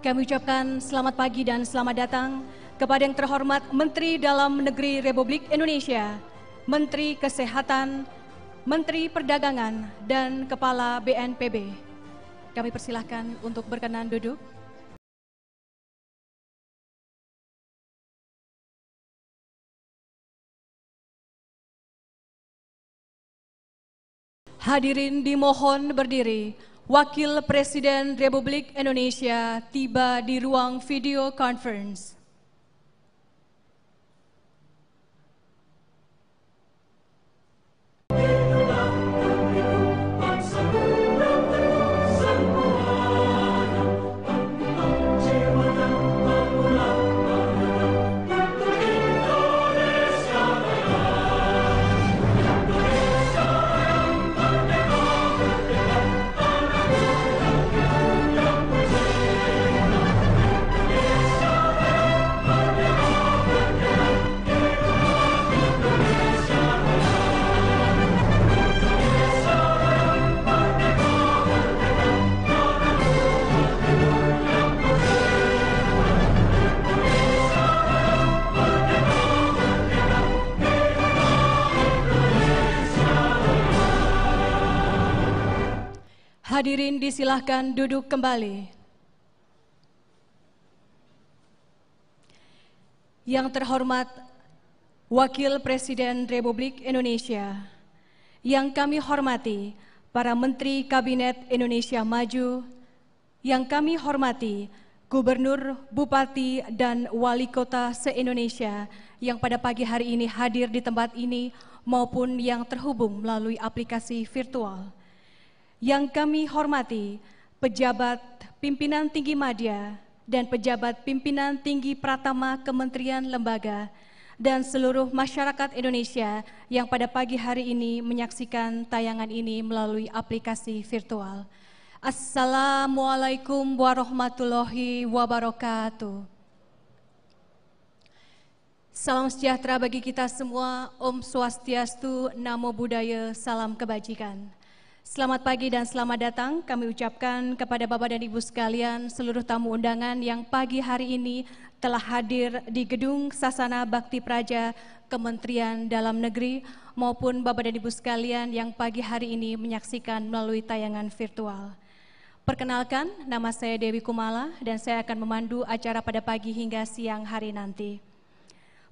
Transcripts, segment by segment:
Kami ucapkan selamat pagi dan selamat datang kepada yang terhormat Menteri Dalam Negeri Republik Indonesia, Menteri Kesehatan, Menteri Perdagangan, dan Kepala BNPB. Kami persilahkan untuk berkenan duduk. Hadirin dimohon berdiri. Wakil Presiden Republik Indonesia tiba di ruang video conference. Hadirin disilahkan duduk kembali. Yang terhormat Wakil Presiden Republik Indonesia, yang kami hormati para Menteri Kabinet Indonesia Maju, yang kami hormati Gubernur, Bupati, dan Wali Kota se-Indonesia yang pada pagi hari ini hadir di tempat ini maupun yang terhubung melalui aplikasi virtual. Yang kami hormati pejabat pimpinan tinggi madya dan pejabat pimpinan tinggi pratama kementerian lembaga dan seluruh masyarakat Indonesia yang pada pagi hari ini menyaksikan tayangan ini melalui aplikasi virtual. Assalamualaikum warahmatullahi wabarakatuh. Salam sejahtera bagi kita semua. Om Swastiastu, Namo Buddhaya, salam kebajikan. Selamat pagi dan selamat datang kami ucapkan kepada Bapak dan Ibu sekalian, seluruh tamu undangan yang pagi hari ini telah hadir di Gedung Sasana Bakti Praja Kementerian Dalam Negeri maupun Bapak dan Ibu sekalian yang pagi hari ini menyaksikan melalui tayangan virtual. Perkenalkan, nama saya Dewi Kumala dan saya akan memandu acara pada pagi hingga siang hari nanti.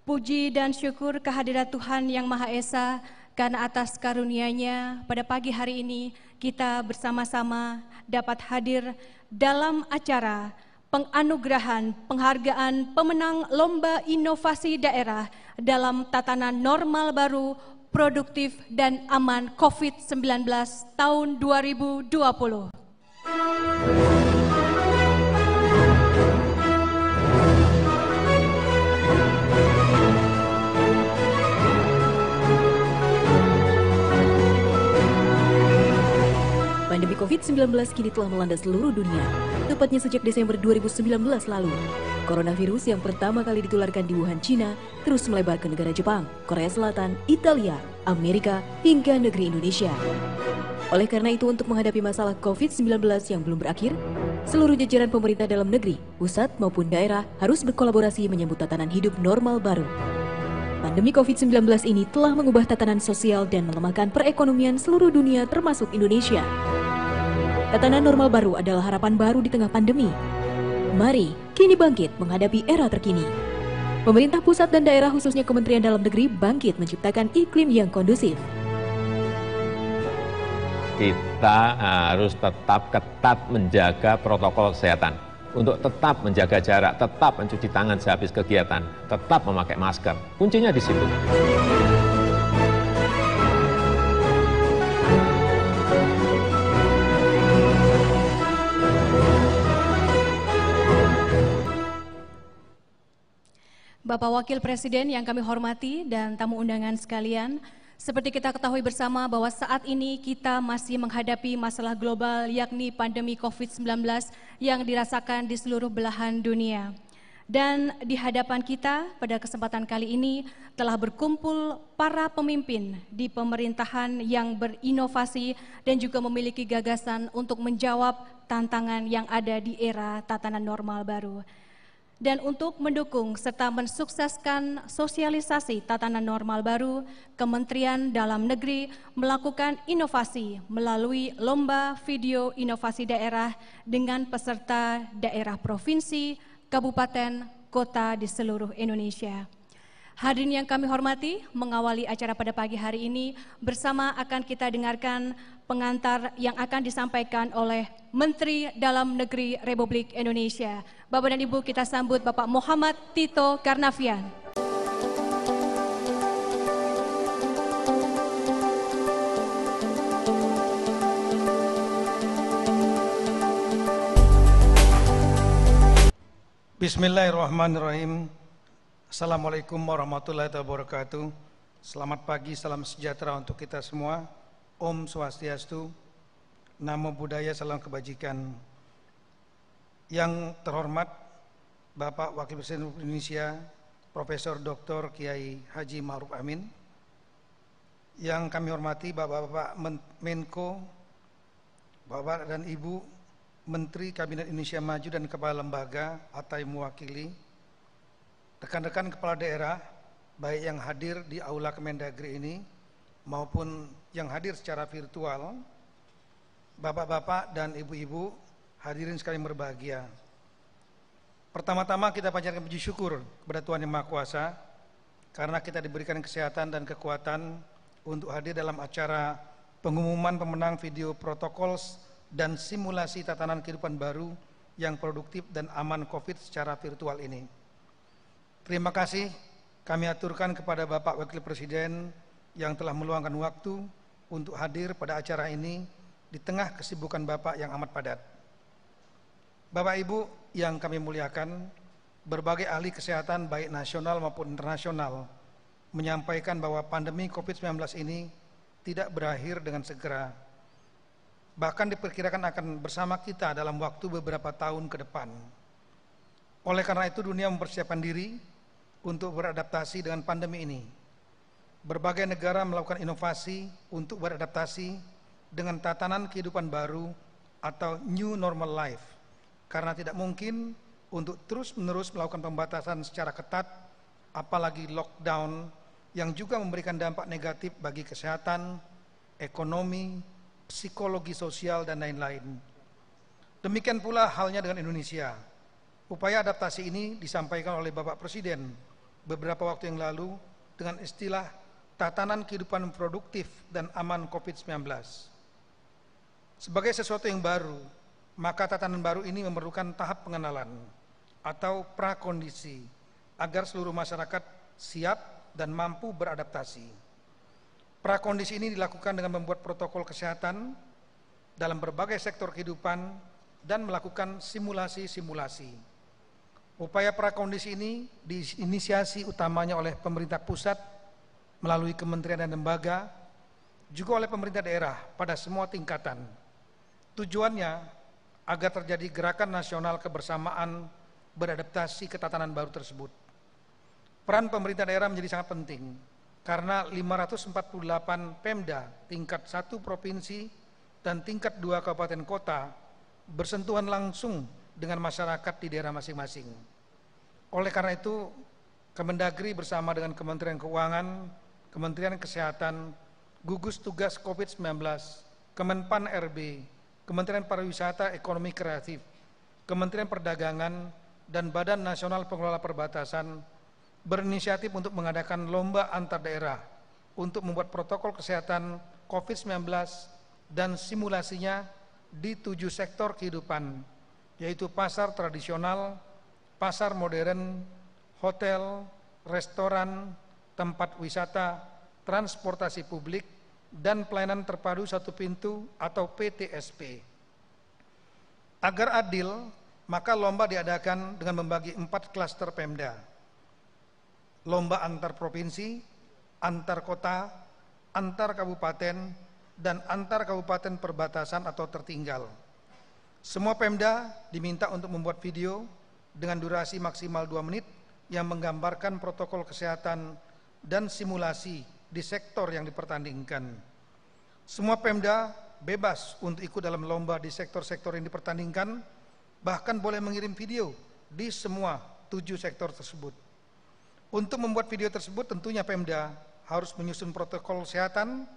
Puji dan syukur kehadirat Tuhan Yang Maha Esa, karena atas karunia-Nya pada pagi hari ini kita bersama-sama dapat hadir dalam acara penganugerahan penghargaan pemenang Lomba Inovasi Daerah dalam tatanan normal baru, produktif dan aman COVID-19 tahun 2020. Pandemi COVID-19 kini telah melanda seluruh dunia, tepatnya sejak Desember 2019 lalu. Coronavirus yang pertama kali ditularkan di Wuhan, Cina, terus melebar ke negara Jepang, Korea Selatan, Italia, Amerika, hingga negeri Indonesia. Oleh karena itu, untuk menghadapi masalah COVID-19 yang belum berakhir, seluruh jajaran pemerintah dalam negeri, pusat maupun daerah harus berkolaborasi menyambut tatanan hidup normal baru. Pandemi COVID-19 ini telah mengubah tatanan sosial dan melemahkan perekonomian seluruh dunia termasuk Indonesia. Tatanan normal baru adalah harapan baru di tengah pandemi. Mari kini bangkit menghadapi era terkini. Pemerintah pusat dan daerah khususnya Kementerian Dalam Negeri bangkit menciptakan iklim yang kondusif. Kita harus tetap ketat menjaga protokol kesehatan. Untuk tetap menjaga jarak, tetap mencuci tangan sehabis kegiatan, tetap memakai masker. Kuncinya di situ. Bapak Wakil Presiden yang kami hormati dan tamu undangan sekalian, seperti kita ketahui bersama bahwa saat ini kita masih menghadapi masalah global yakni pandemi COVID-19 yang dirasakan di seluruh belahan dunia. Dan di hadapan kita pada kesempatan kali ini telah berkumpul para pemimpin di pemerintahan yang berinovasi dan juga memiliki gagasan untuk menjawab tantangan yang ada di era tatanan normal baru. Dan untuk mendukung serta mensukseskan sosialisasi tatanan normal baru, Kementerian Dalam Negeri melakukan inovasi melalui lomba video inovasi daerah dengan peserta daerah provinsi, kabupaten, kota di seluruh Indonesia. Hadirin yang kami hormati, mengawali acara pada pagi hari ini bersama akan kita dengarkan pengantar yang akan disampaikan oleh Menteri Dalam Negeri Republik Indonesia. Bapak dan Ibu, kita sambut Bapak Muhammad Tito Karnavian. Bismillahirrahmanirrahim. Assalamualaikum warahmatullahi wabarakatuh. Selamat pagi, salam sejahtera untuk kita semua. Om Swastiastu, Namo Buddhaya, salam kebajikan. Yang terhormat Bapak Wakil Presiden Republik Indonesia, Profesor Dr. Kiai Haji Ma'ruf Amin. Yang kami hormati Bapak-Bapak Menko, Bapak dan Ibu Menteri Kabinet Indonesia Maju dan Kepala Lembaga atau mewakili, rekan-rekan kepala daerah, baik yang hadir di Aula Kemendagri ini maupun yang hadir secara virtual, Bapak-bapak dan Ibu-ibu, hadirin sekalian berbahagia. Pertama-tama kita panjatkan puji syukur kepada Tuhan Yang Maha Kuasa karena kita diberikan kesehatan dan kekuatan untuk hadir dalam acara pengumuman pemenang video protokol dan simulasi tatanan kehidupan baru yang produktif dan aman COVID secara virtual ini. Terima kasih kami aturkan kepada Bapak Wakil Presiden yang telah meluangkan waktu untuk hadir pada acara ini di tengah kesibukan Bapak yang amat padat. Bapak Ibu yang kami muliakan, berbagai ahli kesehatan baik nasional maupun internasional menyampaikan bahwa pandemi COVID-19 ini tidak berakhir dengan segera. Bahkan diperkirakan akan bersama kita dalam waktu beberapa tahun ke depan. Oleh karena itu dunia mempersiapkan diri untuk beradaptasi dengan pandemi ini. Berbagai negara melakukan inovasi untuk beradaptasi dengan tatanan kehidupan baru atau new normal life. Karena tidak mungkin untuk terus-menerus melakukan pembatasan secara ketat, apalagi lockdown yang juga memberikan dampak negatif bagi kesehatan, ekonomi, psikologi sosial, dan lain-lain. Demikian pula halnya dengan Indonesia. Upaya adaptasi ini disampaikan oleh Bapak Presiden beberapa waktu yang lalu dengan istilah tatanan kehidupan produktif dan aman COVID-19. Sebagai sesuatu yang baru, maka tatanan baru ini memerlukan tahap pengenalan atau prakondisi agar seluruh masyarakat siap dan mampu beradaptasi. Prakondisi ini dilakukan dengan membuat protokol kesehatan dalam berbagai sektor kehidupan dan melakukan simulasi-simulasi. Upaya prakondisi ini diinisiasi utamanya oleh pemerintah pusat melalui kementerian dan lembaga, juga oleh pemerintah daerah pada semua tingkatan. Tujuannya agar terjadi gerakan nasional kebersamaan beradaptasi ke tatanan baru tersebut. Peran pemerintah daerah menjadi sangat penting karena 548 Pemda tingkat 1 provinsi dan tingkat 2 kabupaten kota bersentuhan langsung dengan masyarakat di daerah masing-masing. Oleh karena itu, Kemendagri bersama dengan Kementerian Keuangan, Kementerian Kesehatan, Gugus Tugas COVID-19, Kemenpan RB, Kementerian Pariwisata Ekonomi Kreatif, Kementerian Perdagangan, dan Badan Nasional Pengelola Perbatasan berinisiatif untuk mengadakan lomba antar daerah untuk membuat protokol kesehatan COVID-19 dan simulasinya di 7 sektor kehidupan, yaitu pasar tradisional, pasar modern, hotel, restoran, tempat wisata, transportasi publik, dan pelayanan terpadu satu pintu atau PTSP. Agar adil, maka lomba diadakan dengan membagi 4 klaster Pemda. Lomba antar provinsi, antar kota, antar kabupaten, dan antar kabupaten perbatasan atau tertinggal. Semua Pemda diminta untuk membuat video dengan durasi maksimal 2 menit yang menggambarkan protokol kesehatan dan simulasi di sektor yang dipertandingkan. Semua Pemda bebas untuk ikut dalam lomba di sektor-sektor yang dipertandingkan, bahkan boleh mengirim video di semua 7 sektor tersebut. Untuk membuat video tersebut tentunya Pemda harus menyusun protokol kesehatan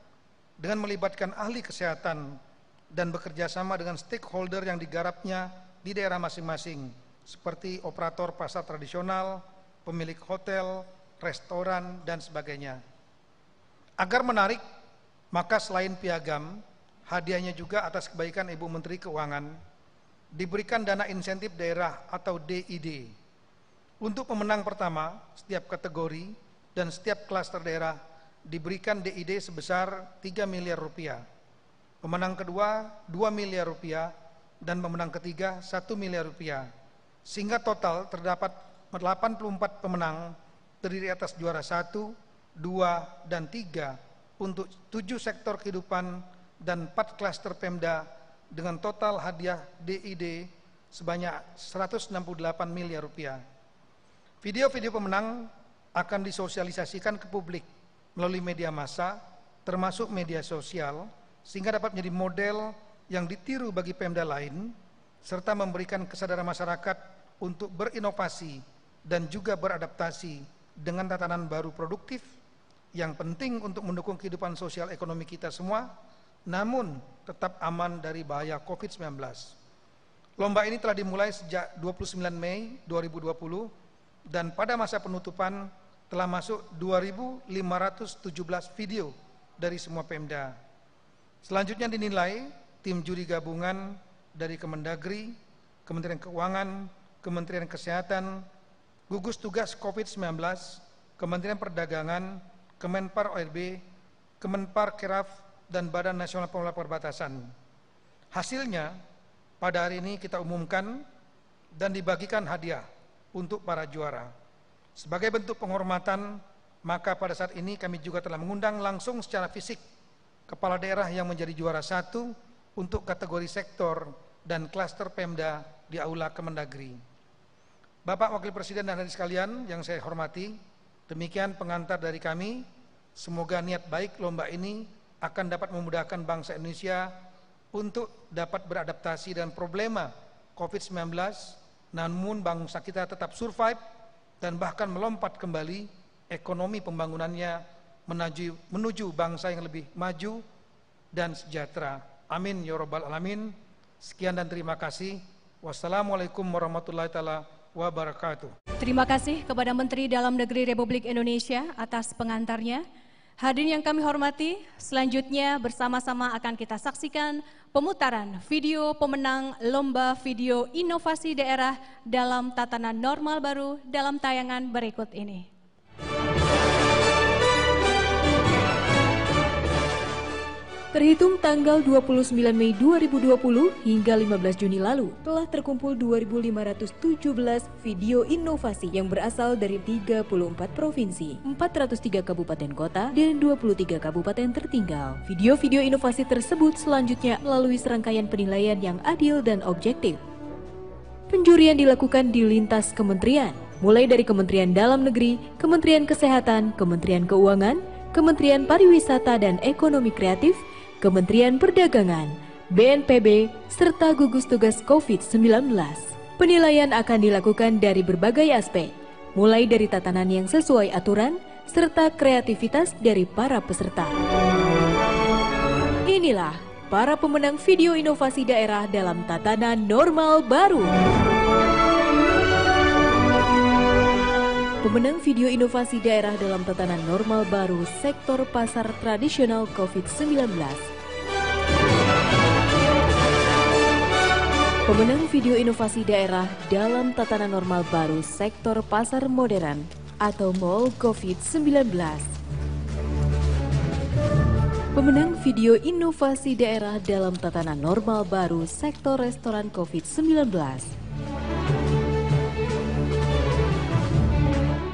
dengan melibatkan ahli kesehatan dan bekerja sama dengan stakeholder yang digarapnya di daerah masing-masing, seperti operator pasar tradisional, pemilik hotel, restoran, dan sebagainya. Agar menarik, maka selain piagam, hadiahnya juga atas kebaikan Ibu Menteri Keuangan, diberikan dana insentif daerah atau DID. Untuk pemenang pertama, setiap kategori dan setiap klaster daerah diberikan DID sebesar 3 miliar rupiah. Pemenang kedua 2 miliar rupiah dan pemenang ketiga 1 miliar rupiah. Sehingga total terdapat 84 pemenang terdiri atas juara 1, 2, dan 3 untuk 7 sektor kehidupan dan 4 klaster Pemda dengan total hadiah DID sebanyak 168 miliar rupiah. Video-video pemenang akan disosialisasikan ke publik melalui media massa, termasuk media sosial, sehingga dapat menjadi model yang ditiru bagi Pemda lain, serta memberikan kesadaran masyarakat untuk berinovasi dan juga beradaptasi dengan tatanan baru produktif yang penting untuk mendukung kehidupan sosial ekonomi kita semua, namun tetap aman dari bahaya COVID-19. Lomba ini telah dimulai sejak 29 Mei 2020 dan pada masa penutupan telah masuk 2.517 video dari semua Pemda. Selanjutnya dinilai tim juri gabungan dari Kemendagri, Kementerian Keuangan, Kementerian Kesehatan, Gugus Tugas COVID-19, Kementerian Perdagangan, Kemenpar ORB, Kemenpar Keraf, dan Badan Nasional Pengelola Perbatasan. Hasilnya pada hari ini kita umumkan dan dibagikan hadiah untuk para juara. Sebagai bentuk penghormatan, maka pada saat ini kami juga telah mengundang langsung secara fisik kepala daerah yang menjadi juara 1 untuk kategori sektor dan klaster Pemda di Aula Kemendagri. Bapak Wakil Presiden dan hadirin sekalian yang saya hormati, demikian pengantar dari kami. Semoga niat baik lomba ini akan dapat memudahkan bangsa Indonesia untuk dapat beradaptasi dengan problema COVID-19, namun bangsa kita tetap survive dan bahkan melompat kembali ekonomi pembangunannya menuju bangsa yang lebih maju dan sejahtera. Amin ya rabbal alamin. Sekian dan terima kasih. Wassalamualaikum warahmatullahi wabarakatuh. Terima kasih kepada Menteri Dalam Negeri Republik Indonesia atas pengantarnya. Hadirin yang kami hormati, selanjutnya bersama-sama akan kita saksikan pemutaran video pemenang Lomba Video Inovasi Daerah dalam tatanan normal baru dalam tayangan berikut ini. Terhitung tanggal 29 Mei 2020 hingga 15 Juni lalu, telah terkumpul 2.517 video inovasi yang berasal dari 34 provinsi, 403 kabupaten kota, dan 23 kabupaten tertinggal. Video-video inovasi tersebut selanjutnya melalui serangkaian penilaian yang adil dan objektif. Penjurian dilakukan di lintas kementerian, mulai dari Kementerian Dalam Negeri, Kementerian Kesehatan, Kementerian Keuangan, Kementerian Pariwisata dan Ekonomi Kreatif, Kementerian Perdagangan, BNPB, serta gugus tugas COVID-19. Penilaian akan dilakukan dari berbagai aspek, mulai dari tatanan yang sesuai aturan, serta kreativitas dari para peserta. Inilah para pemenang video inovasi daerah dalam tatanan normal baru. Pemenang video inovasi daerah dalam tatanan normal baru sektor pasar tradisional COVID-19. Pemenang video inovasi daerah dalam tatanan normal baru sektor pasar modern atau mall COVID-19. Pemenang video inovasi daerah dalam tatanan normal baru sektor restoran COVID-19.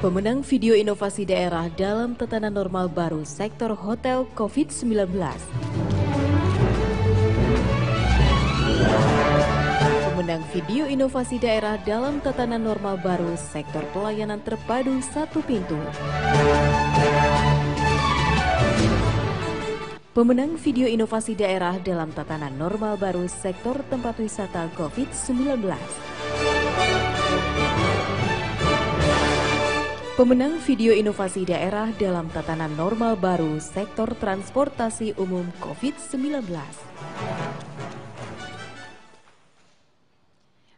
Pemenang video inovasi daerah dalam tatanan normal baru sektor hotel COVID-19. Pemenang video video inovasi daerah dalam tatanan normal baru sektor pelayanan terpadu satu pintu. Pemenang video inovasi daerah dalam tatanan normal baru sektor tempat wisata COVID-19. Pemenang video inovasi daerah dalam tatanan normal baru sektor transportasi umum COVID-19.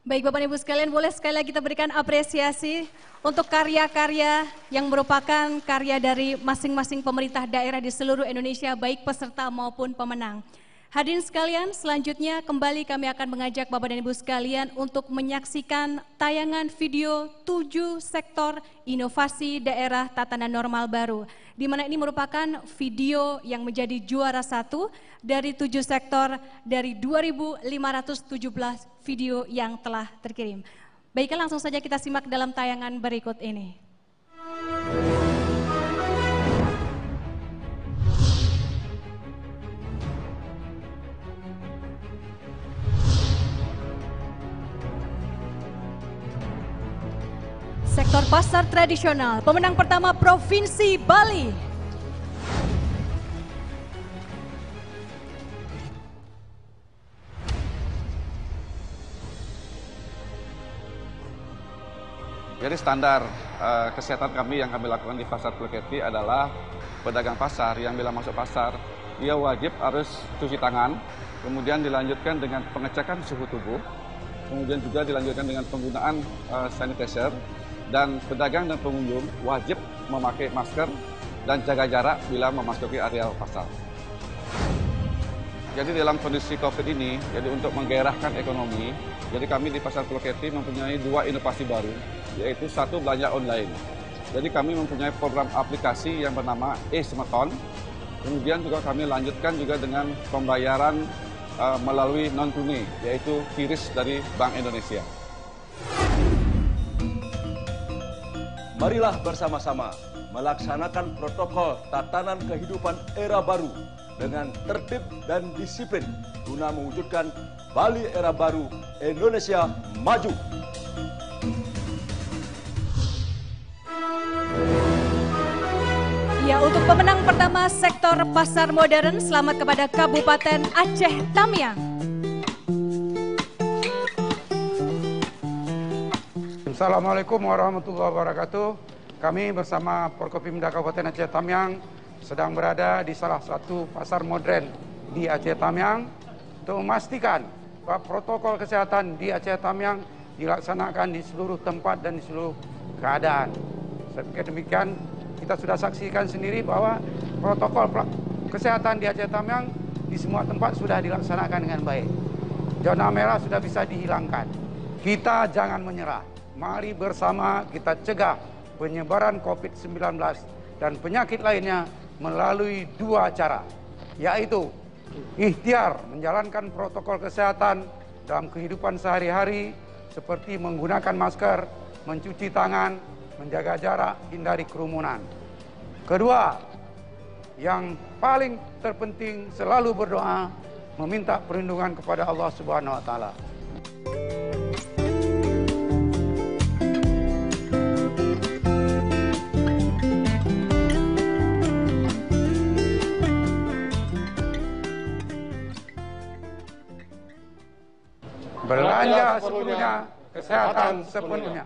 Baik Bapak Ibu sekalian, boleh sekali lagi kita berikan apresiasi untuk karya-karya yang merupakan karya dari masing-masing pemerintah daerah di seluruh Indonesia, baik peserta maupun pemenang. Hadirin sekalian, selanjutnya kembali kami akan mengajak Bapak dan Ibu sekalian untuk menyaksikan tayangan video 7 sektor inovasi daerah tatanan normal baru, di mana ini merupakan video yang menjadi juara 1 dari 7 sektor dari 2.517 video yang telah terkirim. Baiklah, langsung saja kita simak dalam tayangan berikut ini. Sektor pasar tradisional, pemenang pertama Provinsi Bali. Jadi standar kesehatan kami yang kami lakukan di Pasar Pulau Keti adalah pedagang pasar yang bila masuk pasar, dia wajib harus cuci tangan, kemudian dilanjutkan dengan pengecekan suhu tubuh, kemudian juga dilanjutkan dengan penggunaan sanitizer, dan pedagang dan pengunjung wajib memakai masker dan jaga jarak bila memasuki area pasar. Jadi dalam kondisi COVID ini, jadi untuk menggairahkan ekonomi, jadi kami di Pasar Pulau Keti mempunyai 2 inovasi baru, yaitu 1 belanja online. Jadi kami mempunyai program aplikasi yang bernama e-Smartphone, kemudian juga kami lanjutkan juga dengan pembayaran melalui non-tunai, yaitu QRIS dari Bank Indonesia. Marilah bersama-sama melaksanakan protokol tatanan kehidupan era baru dengan tertib dan disiplin guna mewujudkan Bali era baru, Indonesia maju. Ya, untuk pemenang pertama sektor pasar modern, selamat kepada Kabupaten Aceh Tamiang. Assalamualaikum warahmatullahi wabarakatuh. Kami bersama Forkopimda Kabupaten Aceh Tamiang sedang berada di salah satu pasar modern di Aceh Tamiang untuk memastikan bahwa protokol kesehatan di Aceh Tamiang dilaksanakan di seluruh tempat dan di seluruh keadaan. Demikian kita sudah saksikan sendiri bahwa protokol kesehatan di Aceh Tamiang di semua tempat sudah dilaksanakan dengan baik. Zona merah sudah bisa dihilangkan. Kita jangan menyerah. Mari bersama kita cegah penyebaran COVID-19 dan penyakit lainnya melalui 2 cara, yaitu ikhtiar menjalankan protokol kesehatan dalam kehidupan sehari-hari seperti menggunakan masker, mencuci tangan, menjaga jarak, hindari kerumunan. Kedua, yang paling terpenting selalu berdoa, meminta perlindungan kepada Allah Subhanahu wa taala. Belanja sepenuhnya, kesehatan sepenuhnya.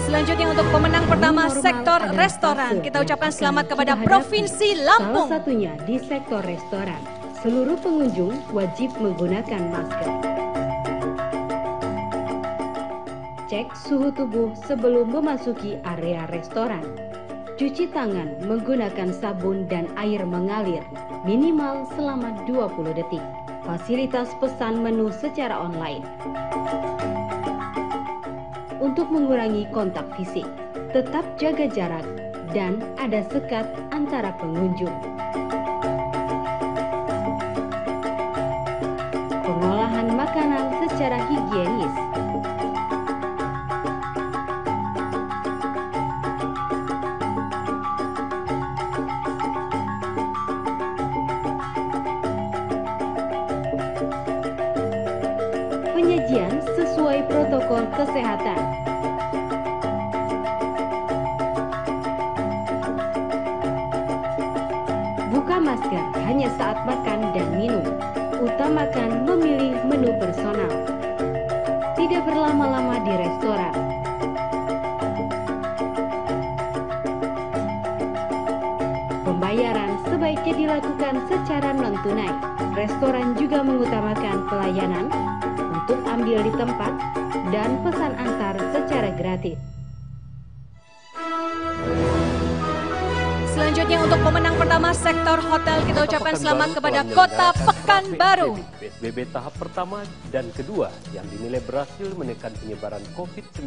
Selanjutnya untuk pemenang pertama sektor restoran, kita ucapkan selamat kepada Provinsi Lampung. Salah satunya di sektor restoran, seluruh pengunjung wajib menggunakan masker. Cek suhu tubuh sebelum memasuki area restoran. Cuci tangan menggunakan sabun dan air mengalir minimal selama 20 detik. Fasilitas pesan menu secara online. Untuk mengurangi kontak fisik, tetap jaga jarak dan ada sekat antara pengunjung. Pengolahan makanan secara higienis. kesehatan. Buka masker hanya saat makan dan minum. Utamakan memilih menu personal. Tidak berlama-lama di restoran. Pembayaran sebaiknya dilakukan secara non-tunai. Restoran juga mengutamakan pelayanan untuk ambil di tempat dan pesan antar secara gratis. Selanjutnya untuk pemenang pertama sektor hotel kita ucapkan selamat kepada Kota Pekanbaru. PSBB tahap pertama dan kedua yang dinilai berhasil menekan penyebaran COVID-19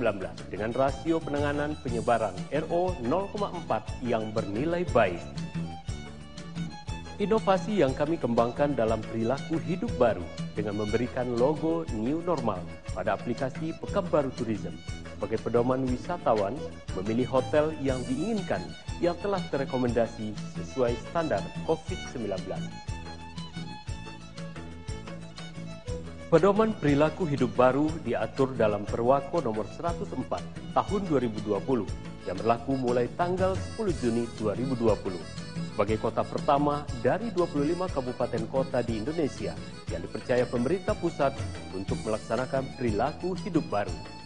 dengan rasio penanganan penyebaran RO 0,4 yang bernilai baik. Inovasi yang kami kembangkan dalam perilaku hidup baru dengan memberikan logo New Normal pada aplikasi Pekanbaru Tourism sebagai pedoman wisatawan memilih hotel yang diinginkan yang telah terekomendasi sesuai standar COVID-19. Pedoman perilaku hidup baru diatur dalam Perwako nomor 104 tahun 2020 yang berlaku mulai tanggal 10 Juni 2020 sebagai kota pertama dari 25 kabupaten kota di Indonesia yang dipercaya pemerintah pusat untuk melaksanakan perilaku hidup baru.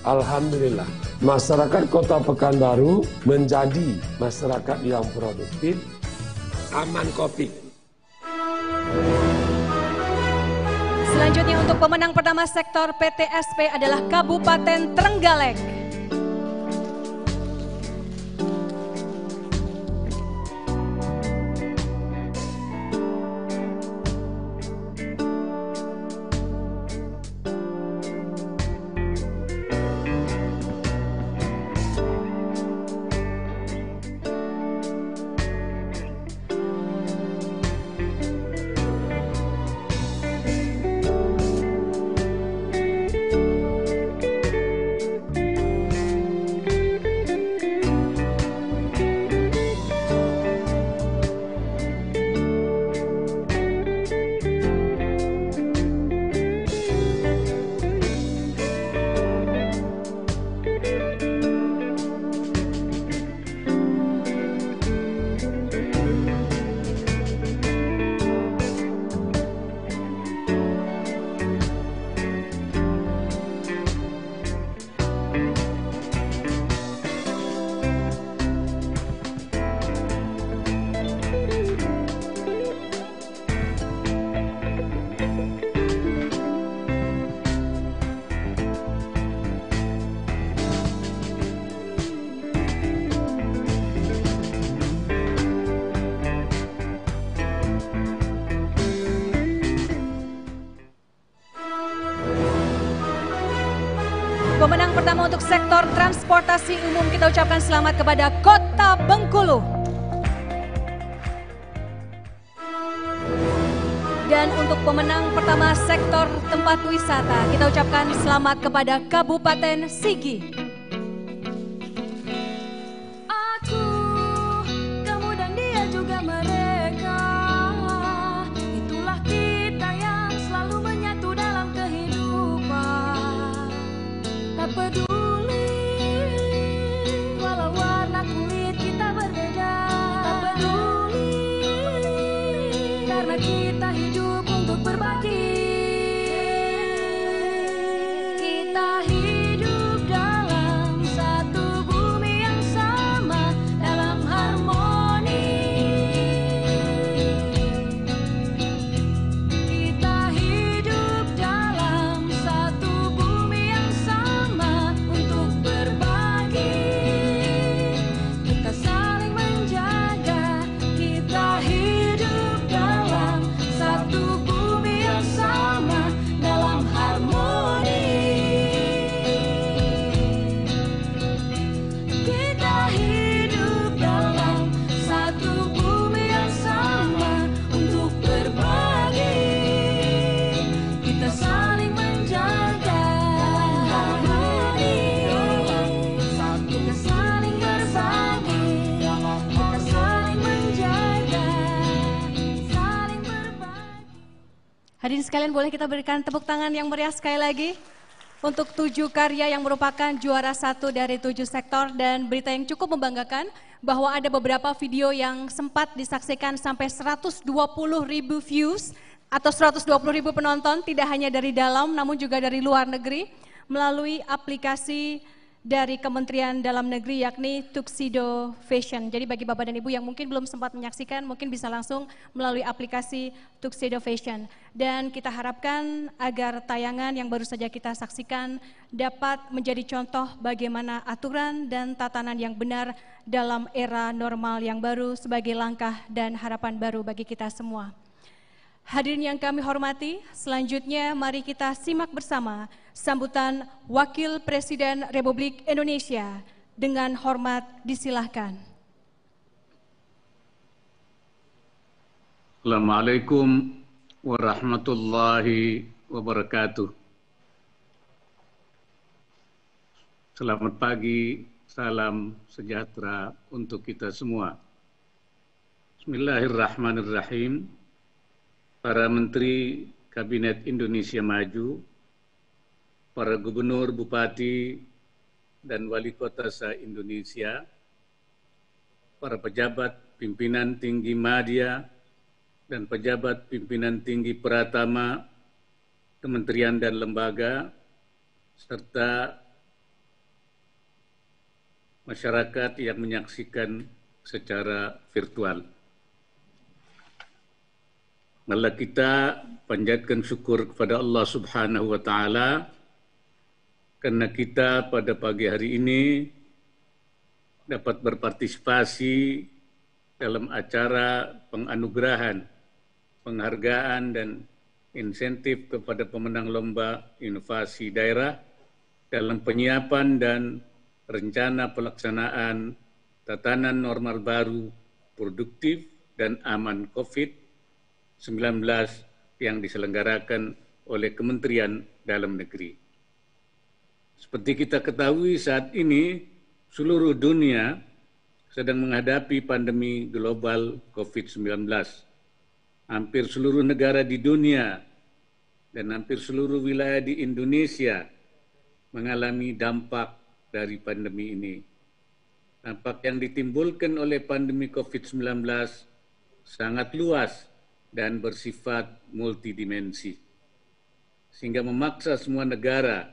Alhamdulillah, masyarakat Kota Pekanbaru menjadi masyarakat yang produktif, aman COVID. Selanjutnya untuk pemenang pertama sektor PTSP adalah Kabupaten Trenggalek. Pemenang pertama untuk sektor transportasi umum kita ucapkan selamat kepada Kota Bengkulu. Dan untuk pemenang pertama sektor tempat wisata kita ucapkan selamat kepada Kabupaten Sigi. Aku, kamu dan dia juga mereka. Itulah kita yang selalu menyatu dalam kehidupan. Tak peduli walau warna kulit kita berbeda. Tak peduli karena kita hidup untuk berbagi. Kita hidup dalam satu bumi yang sama, dalam harmoni. Kita hidup dalam satu bumi yang sama untuk berbagi. Kita saling menjaga. Kita hidup dalam satu bumi yang sama, dalam harmoni. sekalian boleh kita berikan tepuk tangan yang meriah sekali lagi untuk 7 karya yang merupakan juara 1 dari 7 sektor, dan berita yang cukup membanggakan bahwa ada beberapa video yang sempat disaksikan sampai 120.000 views atau 120.000 penonton, tidak hanya dari dalam namun juga dari luar negeri melalui aplikasi dari Kementerian Dalam Negeri yakni Tuxedo Fashion. Jadi bagi Bapak dan Ibu yang mungkin belum sempat menyaksikan, mungkin bisa langsung melalui aplikasi Tuxedo Fashion. Dan kita harapkan agar tayangan yang baru saja kita saksikan dapat menjadi contoh bagaimana aturan dan tatanan yang benar dalam era normal yang baru sebagai langkah dan harapan baru bagi kita semua. Hadirin yang kami hormati, selanjutnya mari kita simak bersama sambutan Wakil Presiden Republik Indonesia. Dengan hormat disilahkan. Assalamualaikum warahmatullahi wabarakatuh. Selamat pagi, salam sejahtera untuk kita semua. Bismillahirrahmanirrahim. Para Menteri Kabinet Indonesia Maju, para Gubernur, Bupati, dan Wali Kota se-Indonesia, para pejabat pimpinan tinggi media dan pejabat pimpinan tinggi Pratama, kementerian dan lembaga, serta masyarakat yang menyaksikan secara virtual. Mari kita panjatkan syukur kepada Allah Subhanahu wa Ta'ala karena kita pada pagi hari ini dapat berpartisipasi dalam acara penganugerahan, penghargaan dan insentif kepada pemenang lomba inovasi daerah dalam penyiapan dan rencana pelaksanaan tatanan normal baru, produktif dan aman COVID-19 yang diselenggarakan oleh Kementerian Dalam Negeri. Seperti kita ketahui saat ini, seluruh dunia sedang menghadapi pandemi global COVID-19. Hampir seluruh negara di dunia dan hampir seluruh wilayah di Indonesia mengalami dampak dari pandemi ini. Dampak yang ditimbulkan oleh pandemi COVID-19 sangat luas dan bersifat multidimensi, sehingga memaksa semua negara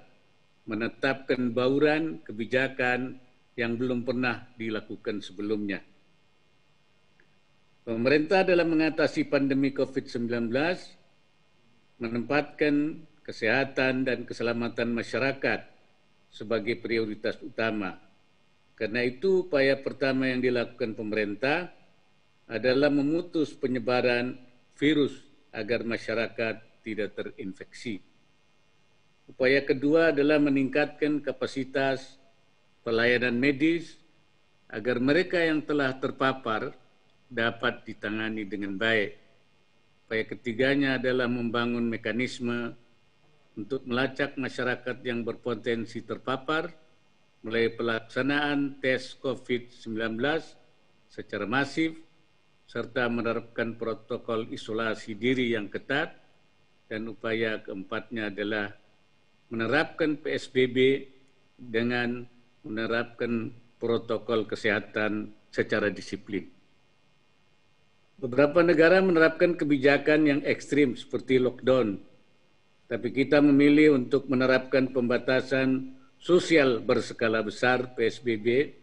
menetapkan bauran kebijakan yang belum pernah dilakukan sebelumnya. Pemerintah dalam mengatasi pandemi COVID-19 menempatkan kesehatan dan keselamatan masyarakat sebagai prioritas utama. Karena itu, upaya pertama yang dilakukan pemerintah adalah memutus penyebaran virus agar masyarakat tidak terinfeksi. Upaya kedua adalah meningkatkan kapasitas pelayanan medis agar mereka yang telah terpapar dapat ditangani dengan baik. Upaya ketiganya adalah membangun mekanisme untuk melacak masyarakat yang berpotensi terpapar melalui pelaksanaan tes COVID-19 secara masif, serta menerapkan protokol isolasi diri yang ketat, dan upaya keempatnya adalah menerapkan PSBB dengan menerapkan protokol kesehatan secara disiplin. Beberapa negara menerapkan kebijakan yang ekstrim seperti lockdown, tapi kita memilih untuk menerapkan pembatasan sosial berskala besar PSBB,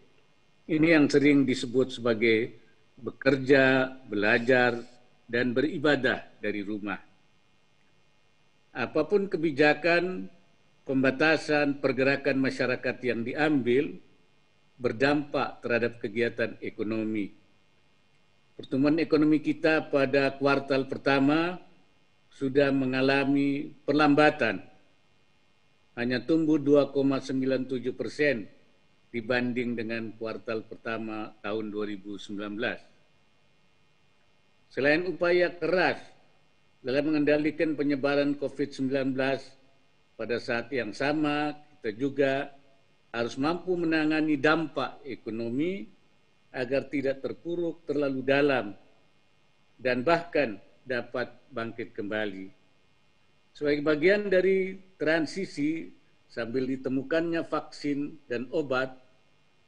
ini yang sering disebut sebagai bekerja, belajar, dan beribadah dari rumah. Apapun kebijakan pembatasan pergerakan masyarakat yang diambil berdampak terhadap kegiatan ekonomi. Pertumbuhan ekonomi kita pada kuartal pertama sudah mengalami perlambatan, hanya tumbuh 2,97% dibanding dengan kuartal pertama tahun 2019. Selain upaya keras dalam mengendalikan penyebaran COVID-19, pada saat yang sama kita juga harus mampu menangani dampak ekonomi agar tidak terpuruk terlalu dalam dan bahkan dapat bangkit kembali. Sebagai bagian dari transisi sambil ditemukannya vaksin dan obat,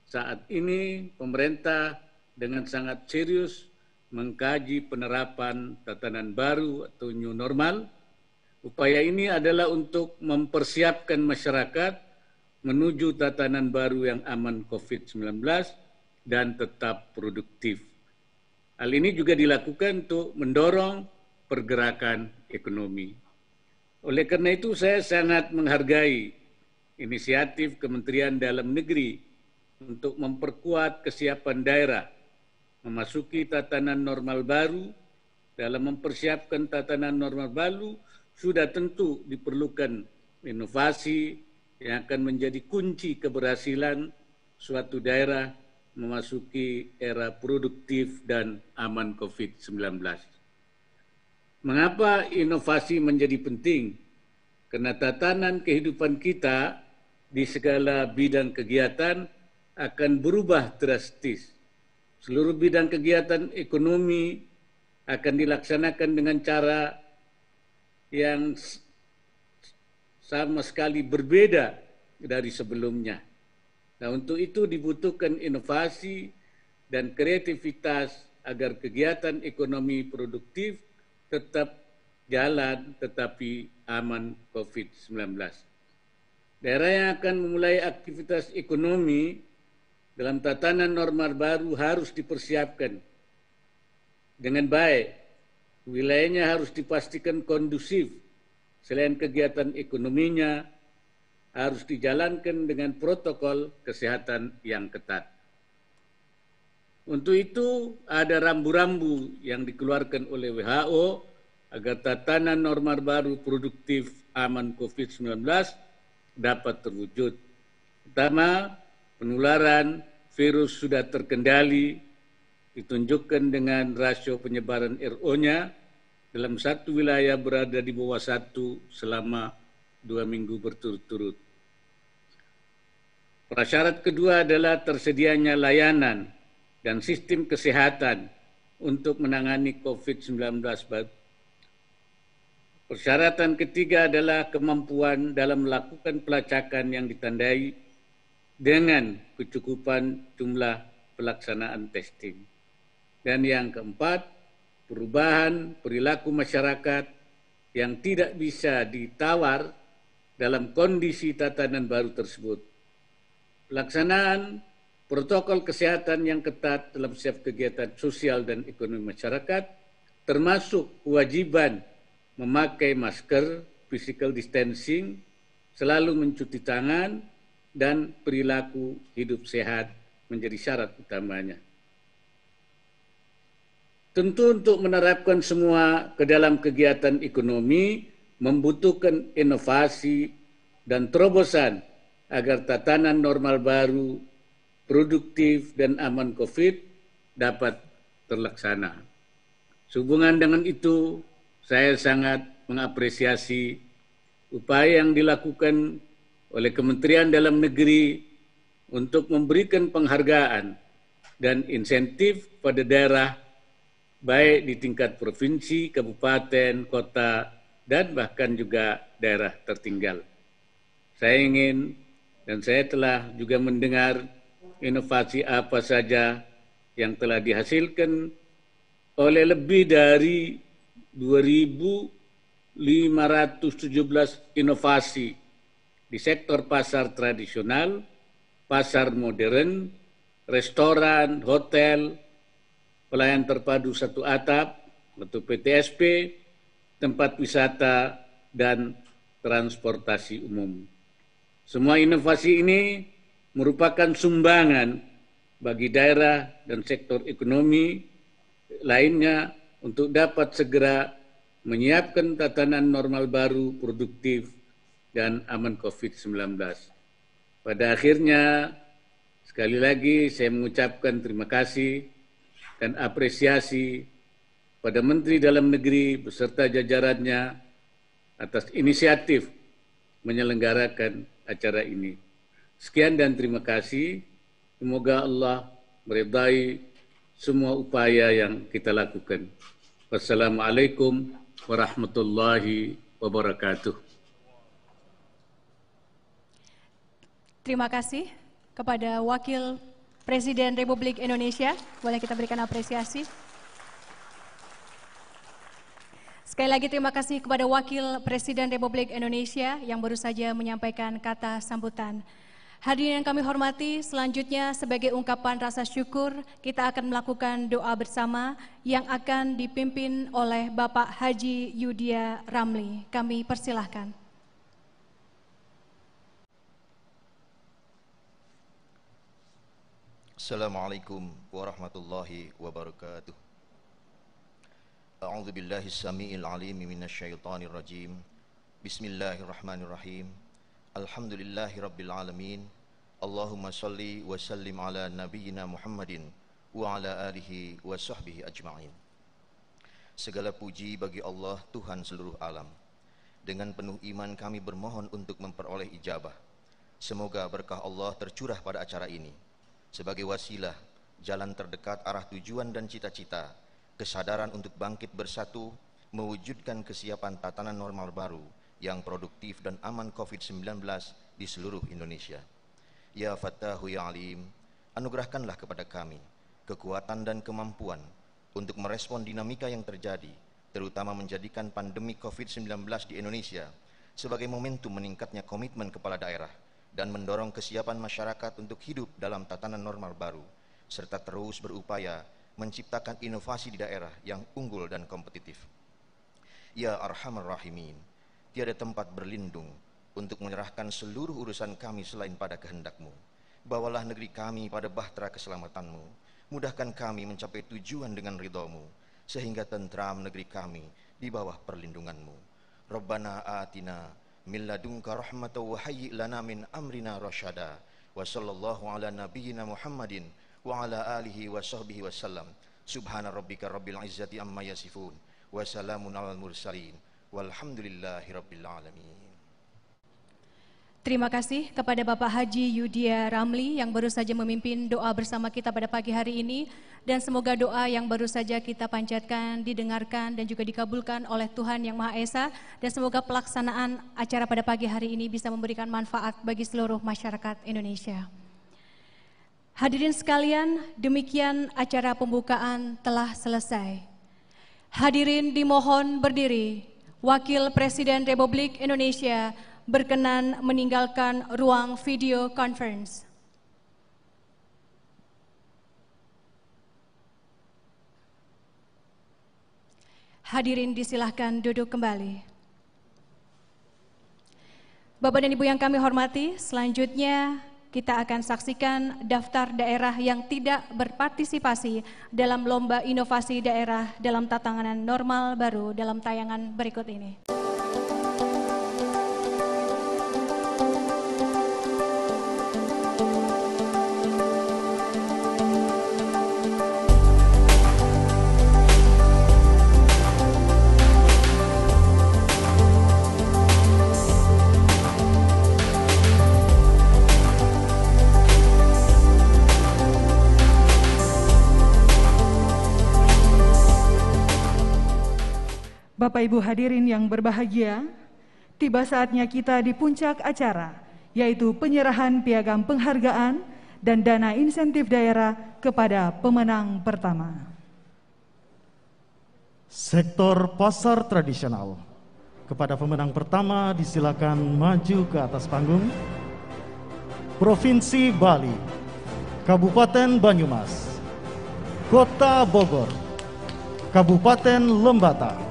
saat ini pemerintah dengan sangat serius mengkaji penerapan tatanan baru atau new normal. Upaya ini adalah untuk mempersiapkan masyarakat menuju tatanan baru yang aman COVID-19 dan tetap produktif. Hal ini juga dilakukan untuk mendorong pergerakan ekonomi. Oleh karena itu saya sangat menghargai inisiatif Kementerian Dalam Negeri untuk memperkuat kesiapan daerah memasuki tatanan normal baru. Dalam mempersiapkan tatanan normal baru sudah tentu diperlukan inovasi yang akan menjadi kunci keberhasilan suatu daerah memasuki era produktif dan aman COVID-19. Mengapa inovasi menjadi penting? Karena tatanan kehidupan kita di segala bidang kegiatan akan berubah drastis. Seluruh bidang kegiatan ekonomi akan dilaksanakan dengan cara yang sama sekali berbeda dari sebelumnya. Nah, untuk itu dibutuhkan inovasi dan kreativitas agar kegiatan ekonomi produktif tetap jalan tetapi aman COVID-19. Daerah yang akan memulai aktivitas ekonomi dalam tatanan normal baru harus dipersiapkan dengan baik. Wilayahnya harus dipastikan kondusif. Selain kegiatan ekonominya, harus dijalankan dengan protokol kesehatan yang ketat. Untuk itu, ada rambu-rambu yang dikeluarkan oleh WHO agar tatanan normal baru produktif aman COVID-19 dapat terwujud. Pertama, penularan virus sudah terkendali, ditunjukkan dengan rasio penyebaran RO-nya dalam satu wilayah berada di bawah 1 selama 2 minggu berturut-turut. Prasyarat kedua adalah tersedianya layanan dan sistem kesehatan untuk menangani COVID-19. Persyaratan ketiga adalah kemampuan dalam melakukan pelacakan yang ditandai dengan kecukupan jumlah pelaksanaan testing. Dan yang keempat, perubahan perilaku masyarakat yang tidak bisa ditawar dalam kondisi tatanan baru tersebut. Pelaksanaan protokol kesehatan yang ketat dalam setiap kegiatan sosial dan ekonomi masyarakat, termasuk kewajiban memakai masker, physical distancing, selalu mencuci tangan, dan perilaku hidup sehat menjadi syarat utamanya. Tentu untuk menerapkan semua ke dalam kegiatan ekonomi membutuhkan inovasi dan terobosan agar tatanan normal baru, produktif dan aman COVID dapat terlaksana. Sehubungan dengan itu, saya sangat mengapresiasi upaya yang dilakukan oleh Kementerian Dalam Negeri untuk memberikan penghargaan dan insentif pada daerah baik di tingkat provinsi, kabupaten, kota, dan bahkan juga daerah tertinggal. Saya ingin dan saya telah juga mendengar inovasi apa saja yang telah dihasilkan oleh lebih dari 2.517 inovasi di sektor pasar tradisional, pasar modern, restoran, hotel, pelayan terpadu satu atap atau PTSP, tempat wisata, dan transportasi umum. Semua inovasi ini merupakan sumbangan bagi daerah dan sektor ekonomi lainnya untuk dapat segera menyiapkan tatanan normal baru, produktif, dan aman COVID-19. Pada akhirnya, sekali lagi saya mengucapkan terima kasih dan apresiasi pada Menteri Dalam Negeri beserta jajarannya atas inisiatif menyelenggarakan acara ini. Sekian dan terima kasih. Semoga Allah meridai semua upaya yang kita lakukan. Wassalamualaikum warahmatullahi wabarakatuh. Terima kasih kepada Wakil Presiden Republik Indonesia. Boleh kita berikan apresiasi. Sekali lagi terima kasih kepada Wakil Presiden Republik Indonesia yang baru saja menyampaikan kata sambutan. Hadirin yang kami hormati, selanjutnya sebagai ungkapan rasa syukur, kita akan melakukan doa bersama yang akan dipimpin oleh Bapak Haji Yudhya Ramli. Kami persilahkan. Assalamualaikum warahmatullahi wabarakatuh. A'udzu billahi samiil alim minasyaitonir rajim. Bismillahirrahmanirrahim. Alhamdulillahi rabbil alamin. Allahumma shalli wa sallim ala nabiyyina Muhammadin wa ala alihi wa sahbihi ajma'in. Segala puji bagi Allah Tuhan seluruh alam. Dengan penuh iman kami bermohon untuk memperoleh ijabah. Semoga berkah Allah tercurah pada acara ini sebagai wasilah jalan terdekat arah tujuan dan cita-cita, kesadaran untuk bangkit bersatu, mewujudkan kesiapan tatanan normal baru yang produktif dan aman COVID-19 di seluruh Indonesia. Ya Fattahu ya Alim, anugerahkanlah kepada kami kekuatan dan kemampuan untuk merespon dinamika yang terjadi, terutama menjadikan pandemi COVID-19 di Indonesia sebagai momentum meningkatnya komitmen kepala daerah dan mendorong kesiapan masyarakat untuk hidup dalam tatanan normal baru, serta terus berupaya menciptakan inovasi di daerah yang unggul dan kompetitif. Ya Arhamar Rahimin, tiada tempat berlindung untuk menyerahkan seluruh urusan kami selain pada kehendak-Mu. Bawalah negeri kami pada bahtera keselamatan-Mu. Mudahkan kami mencapai tujuan dengan ridha-Mu, sehingga tentram negeri kami di bawah perlindungan-Mu. Rabbana atina min ladunka rahmatan wa hayyi' lana min amrina rasyada. Wa sallallahu ala nabiyyina Muhammadin wa ala alihi wa sahbihi wasallam. Subhana rabbika rabbil izzati amma yasifun. Wa salamun alal mursalin. Walhamdulillahi rabbil alamin. Terima kasih kepada Bapak Haji Yudhya Ramli yang baru saja memimpin doa bersama kita pada pagi hari ini, dan semoga doa yang baru saja kita panjatkan didengarkan dan juga dikabulkan oleh Tuhan Yang Maha Esa, dan semoga pelaksanaan acara pada pagi hari ini bisa memberikan manfaat bagi seluruh masyarakat Indonesia. Hadirin sekalian, demikian acara pembukaan telah selesai. Hadirin dimohon berdiri. Wakil Presiden Republik Indonesia berkenan meninggalkan ruang video conference. Hadirin disilahkan duduk kembali. Bapak dan Ibu yang kami hormati, selanjutnya kita akan saksikan daftar daerah yang tidak berpartisipasi dalam Lomba Inovasi Daerah dalam Tatanan Normal Baru dalam tayangan berikut ini. Bapak Ibu hadirin yang berbahagia, tiba saatnya kita di puncak acara, yaitu penyerahan piagam penghargaan dan dana insentif daerah kepada pemenang pertama. Sektor pasar tradisional. Kepada pemenang pertama disilakan maju ke atas panggung. Provinsi Bali, Kabupaten Banyumas, Kota Bogor, Kabupaten Lembata.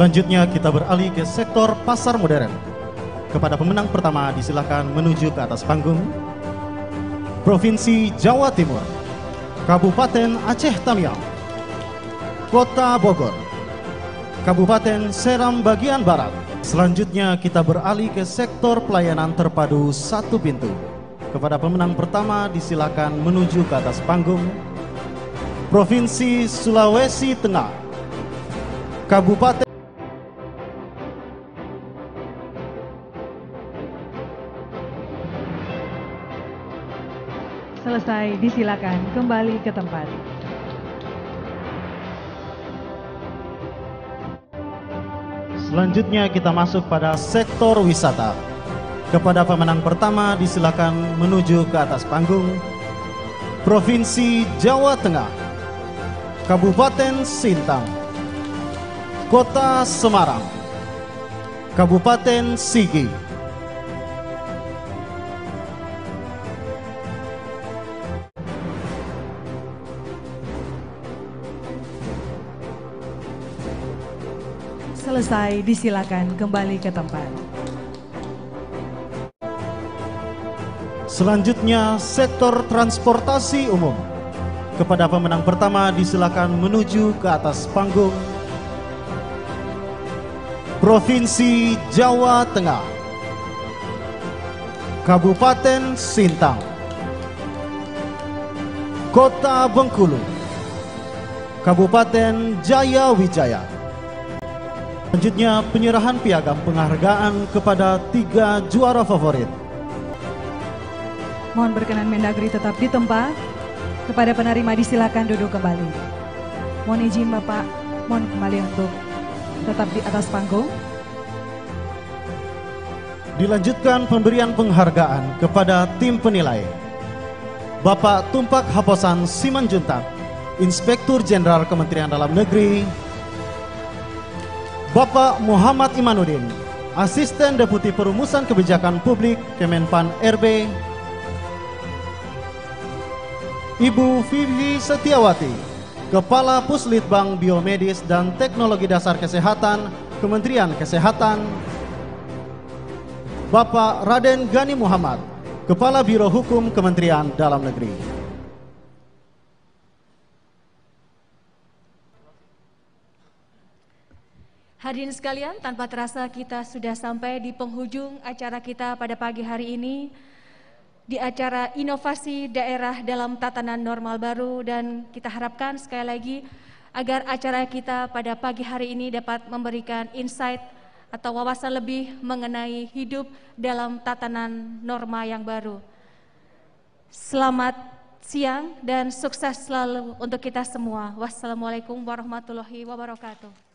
Selanjutnya kita beralih ke sektor pasar modern. Kepada pemenang pertama disilakan menuju ke atas panggung. Provinsi Jawa Timur, Kabupaten Aceh Tamiang, Kota Bogor, Kabupaten Seram bagian Barat. Selanjutnya kita beralih ke sektor pelayanan terpadu satu pintu. Kepada pemenang pertama disilakan menuju ke atas panggung. Provinsi Sulawesi Tengah, Kabupaten Selesai, disilakan kembali ke tempat. Selanjutnya kita masuk pada sektor wisata. Kepada pemenang pertama disilakan menuju ke atas panggung. Provinsi Jawa Tengah, Kabupaten Sintang, Kota Semarang, Kabupaten Sigi. Selesai, disilakan kembali ke tempat. Selanjutnya sektor transportasi umum. Kepada pemenang pertama disilakan menuju ke atas panggung. Provinsi Jawa Tengah, Kabupaten Sintang, Kota Bengkulu, Kabupaten Jayawijaya. Selanjutnya penyerahan piagam penghargaan kepada 3 juara favorit. Mohon berkenan Mendagri tetap di tempat. Kepada penerima disilakan duduk kembali. Mohon izin Bapak, mohon kembali untuk tetap di atas panggung. Dilanjutkan pemberian penghargaan kepada tim penilai. Bapak Tumpak Haposan Simanjuntak, Inspektur Jenderal Kementerian Dalam Negeri. Bapak Muhammad Imanuddin, Asisten Deputi Perumusan Kebijakan Publik Kemenpan RB. Ibu Vivi Setiawati, Kepala Puslitbang Biomedis dan Teknologi Dasar Kesehatan Kementerian Kesehatan. Bapak Raden Gani Muhammad, Kepala Biro Hukum Kementerian Dalam Negeri. Hadirin sekalian, tanpa terasa kita sudah sampai di penghujung acara kita pada pagi hari ini, di acara inovasi daerah dalam tatanan normal baru, dan kita harapkan sekali lagi agar acara kita pada pagi hari ini dapat memberikan insight atau wawasan lebih mengenai hidup dalam tatanan norma yang baru. Selamat siang dan sukses selalu untuk kita semua. Wassalamualaikum warahmatullahi wabarakatuh.